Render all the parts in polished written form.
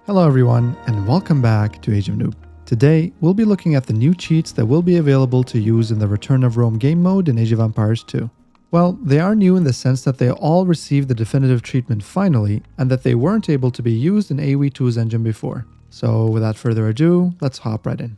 Hello everyone, and welcome back to Age of Noob. Today, we'll be looking at the new cheats that will be available to use in the Return of Rome game mode in Age of Empires 2. Well, they are new in the sense that they all received the definitive treatment finally, and that they weren't able to be used in AoE2's engine before. So without further ado, let's hop right in.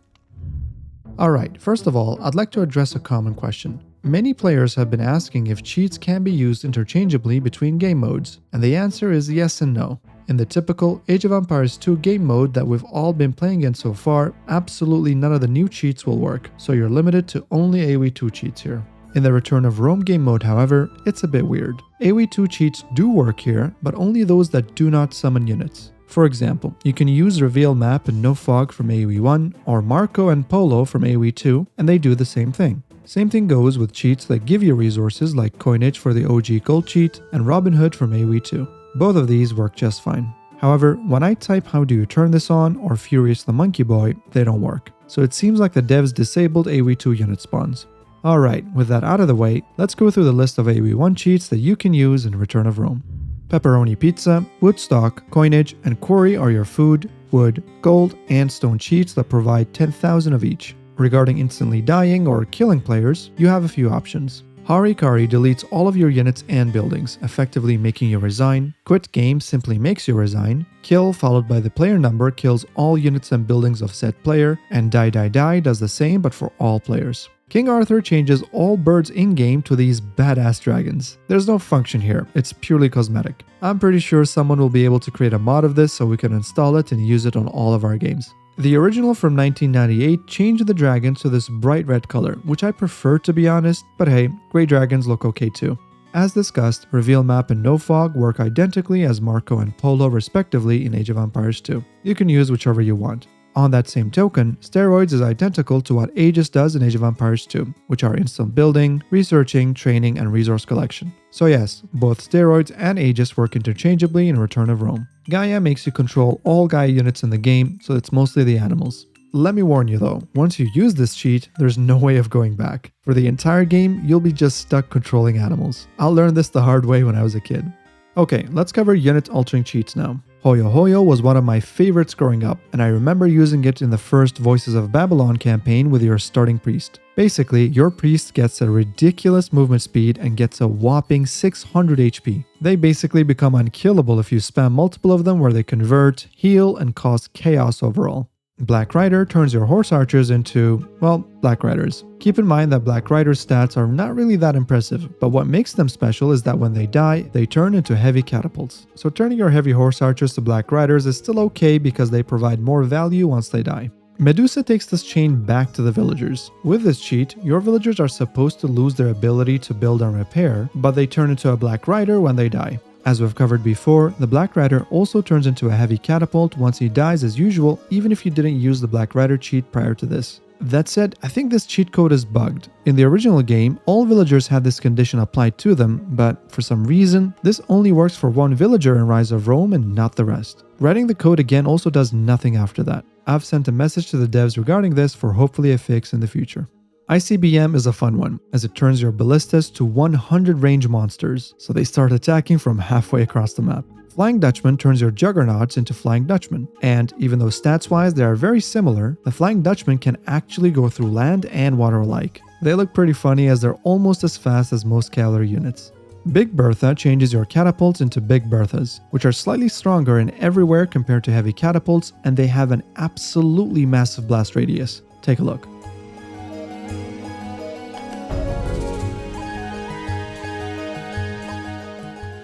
Alright, first of all, I'd like to address a common question. Many players have been asking if cheats can be used interchangeably between game modes, and the answer is yes and no. In the typical Age of Empires 2 game mode that we've all been playing in so far, absolutely none of the new cheats will work, so you're limited to only AoE2 cheats here. In the Return of Rome game mode, however, it's a bit weird. AoE2 cheats do work here, but only those that do not summon units. For example, you can use Reveal Map and No Fog from AoE1, or Marco and Polo from AoE2, and they do the same thing. Same thing goes with cheats that give you resources like Coinage for the OG Gold cheat and Robin Hood from AoE2. Both of these work just fine. However, when I type how do you turn this on or Furious the Monkey Boy, they don't work. So it seems like the devs disabled AoE2 unit spawns. Alright, with that out of the way, let's go through the list of AoE1 cheats that you can use in Return of Rome. Pepperoni Pizza, Woodstock, Coinage, and Quarry are your food, wood, gold, and stone cheats that provide 10,000 of each. Regarding instantly dying or killing players, you have a few options. Harikari deletes all of your units and buildings, effectively making you resign. Quit game simply makes you resign. Kill followed by the player number kills all units and buildings of said player, and Die does the same but for all players. King Arthur changes all birds in-game to these badass dragons. There's no function here, it's purely cosmetic. I'm pretty sure someone will be able to create a mod of this so we can install it and use it on all of our games. The original from 1998 changed the dragons to this bright red color, which I prefer to be honest, but hey, grey dragons look okay too. As discussed, Reveal Map and No Fog work identically as Marco and Polo respectively in Age of Empires 2. You can use whichever you want. On that same token, Steroids is identical to what Aegis does in Age of Empires 2, which are instant building, researching, training, and resource collection. So yes, both Steroids and Aegis work interchangeably in Return of Rome. Gaia makes you control all Gaia units in the game, so it's mostly the animals. Let me warn you though, once you use this cheat, there's no way of going back. For the entire game, you'll be just stuck controlling animals. I learned this the hard way when I was a kid. Okay, let's cover unit altering cheats now. Hoyohoyo was one of my favorites growing up, and I remember using it in the first Voices of Babylon campaign with your starting priest. Basically, your priest gets a ridiculous movement speed and gets a whopping 600 HP. They basically become unkillable if you spam multiple of them where they convert, heal, and cause chaos overall. Black Rider turns your horse archers into, well, Black Riders. Keep in mind that Black Rider's stats are not really that impressive, but what makes them special is that when they die, they turn into heavy catapults. So turning your heavy horse archers to Black Riders is still okay because they provide more value once they die. Medusa takes this chain back to the villagers. With this cheat, your villagers are supposed to lose their ability to build and repair, but they turn into a Black Rider when they die. As we've covered before, the Black Rider also turns into a heavy catapult once he dies as usual, even if you didn't use the Black Rider cheat prior to this. That said, I think this cheat code is bugged. In the original game, all villagers had this condition applied to them, but for some reason, this only works for one villager in Rise of Rome and not the rest. Writing the code again also does nothing after that. I've sent a message to the devs regarding this for hopefully a fix in the future. ICBM is a fun one, as it turns your ballistas to 100 range monsters, so they start attacking from halfway across the map. Flying Dutchman turns your juggernauts into Flying Dutchmen, and even though stats-wise they are very similar, the Flying Dutchmen can actually go through land and water alike. They look pretty funny as they're almost as fast as most cavalry units. Big Bertha changes your catapults into Big Berthas, which are slightly stronger in everywhere compared to heavy catapults, and they have an absolutely massive blast radius. Take a look.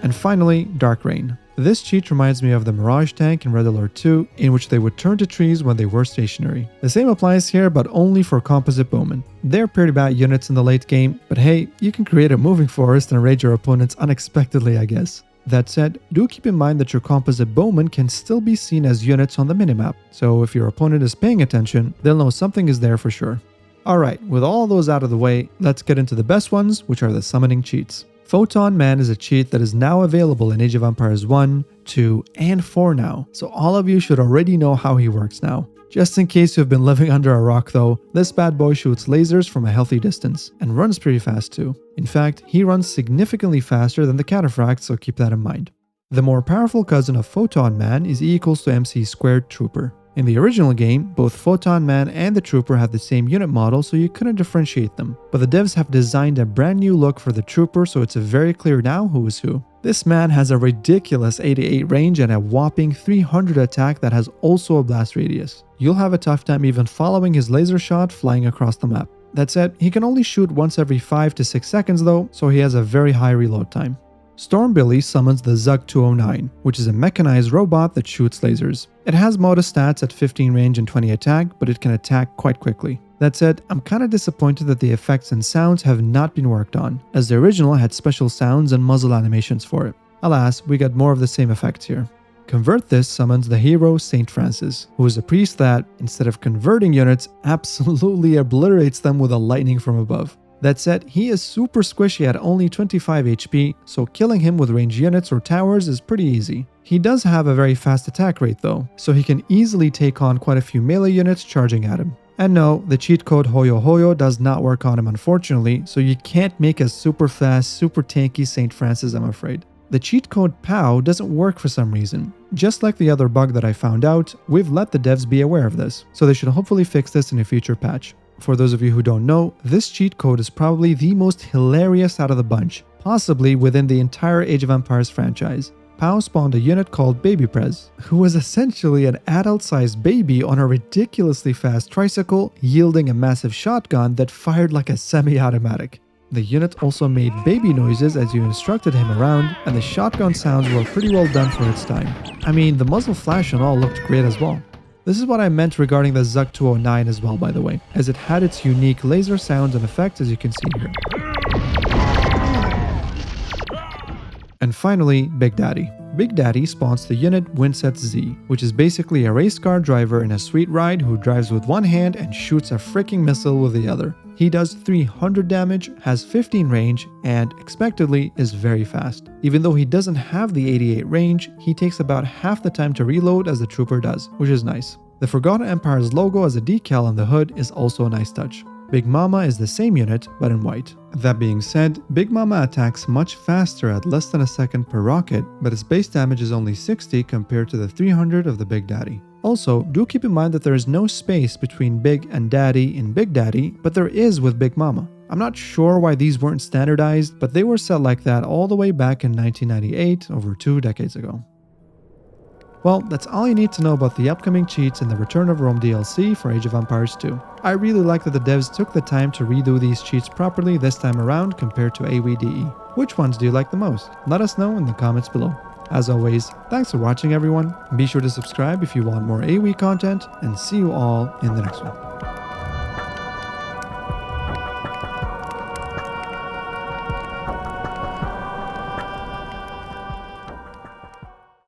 And finally, Dark Rain. This cheat reminds me of the Mirage tank in Red Alert 2, in which they would turn to trees when they were stationary. The same applies here, but only for composite bowmen. They're pretty bad units in the late game, but hey, you can create a moving forest and raid your opponents unexpectedly, I guess. That said, do keep in mind that your composite bowmen can still be seen as units on the minimap, so if your opponent is paying attention, they'll know something is there for sure. Alright, with all those out of the way, let's get into the best ones, which are the summoning cheats. Photon Man is a cheat that is now available in Age of Empires 1, 2, and 4 now, so all of you should already know how he works now. Just in case you've been living under a rock though, this bad boy shoots lasers from a healthy distance, and runs pretty fast too. In fact, he runs significantly faster than the Cataphract, so keep that in mind. The more powerful cousin of Photon Man is E equals to MC2 Trooper. In the original game, both Photon Man and the Trooper had the same unit model, so you couldn't differentiate them. But the devs have designed a brand new look for the Trooper, so it's very clear now who is who. This man has a ridiculous 88 range and a whopping 300 attack that has also a blast radius. You'll have a tough time even following his laser shot flying across the map. That said, he can only shoot once every 5 to 6 seconds though, so he has a very high reload time. Stormbilly summons the Zug 209, which is a mechanized robot that shoots lasers. It has modest stats at 15 range and 20 attack, but it can attack quite quickly. That said, I'm kinda disappointed that the effects and sounds have not been worked on, as the original had special sounds and muzzle animations for it. Alas, we got more of the same effects here. Convert This summons the hero Saint Francis, who is a priest that, instead of converting units, absolutely obliterates them with a lightning from above. That said, he is super squishy at only 25 HP, so killing him with ranged units or towers is pretty easy. He does have a very fast attack rate though, so he can easily take on quite a few melee units charging at him. And no, the cheat code Hoyohoyo does not work on him unfortunately, so you can't make a super fast, super tanky Saint Francis, I'm afraid. The cheat code POW doesn't work for some reason. Just like the other bug that I found out, we've let the devs be aware of this, so they should hopefully fix this in a future patch. For those of you who don't know, this cheat code is probably the most hilarious out of the bunch, possibly within the entire Age of Empires franchise. POW spawned a unit called Baby Prez, who was essentially an adult-sized baby on a ridiculously fast tricycle, yielding a massive shotgun that fired like a semi-automatic. The unit also made baby noises as you instructed him around, and the shotgun sounds were pretty well done for its time. I mean, the muzzle flash and all looked great as well. This is what I meant regarding the Zug 209 as well, by the way, as it had its unique laser sounds and effects as you can see here. And finally, Bigdaddy. Bigdaddy spawns the unit Winset Z, which is basically a race car driver in a sweet ride who drives with one hand and shoots a freaking missile with the other. He does 300 damage, has 15 range, and expectedly is very fast. Even though he doesn't have the 88 range, he takes about half the time to reload as the Trooper does, which is nice. The Forgotten Empire's logo as a decal on the hood is also a nice touch. Big Momma is the same unit, but in white. That being said, Big Momma attacks much faster at less than a second per rocket, but its base damage is only 60 compared to the 300 of the Bigdaddy. Also, do keep in mind that there is no space between Big and Daddy in Bigdaddy, but there is with Big Momma. I'm not sure why these weren't standardized, but they were set like that all the way back in 1998, over 2 decades ago. Well, that's all you need to know about the upcoming cheats in the Return of Rome DLC for Age of Empires 2. I really like that the devs took the time to redo these cheats properly this time around compared to AoE2. Which ones do you like the most? Let us know in the comments below. As always, thanks for watching everyone, be sure to subscribe if you want more AoE content, and see you all in the next one.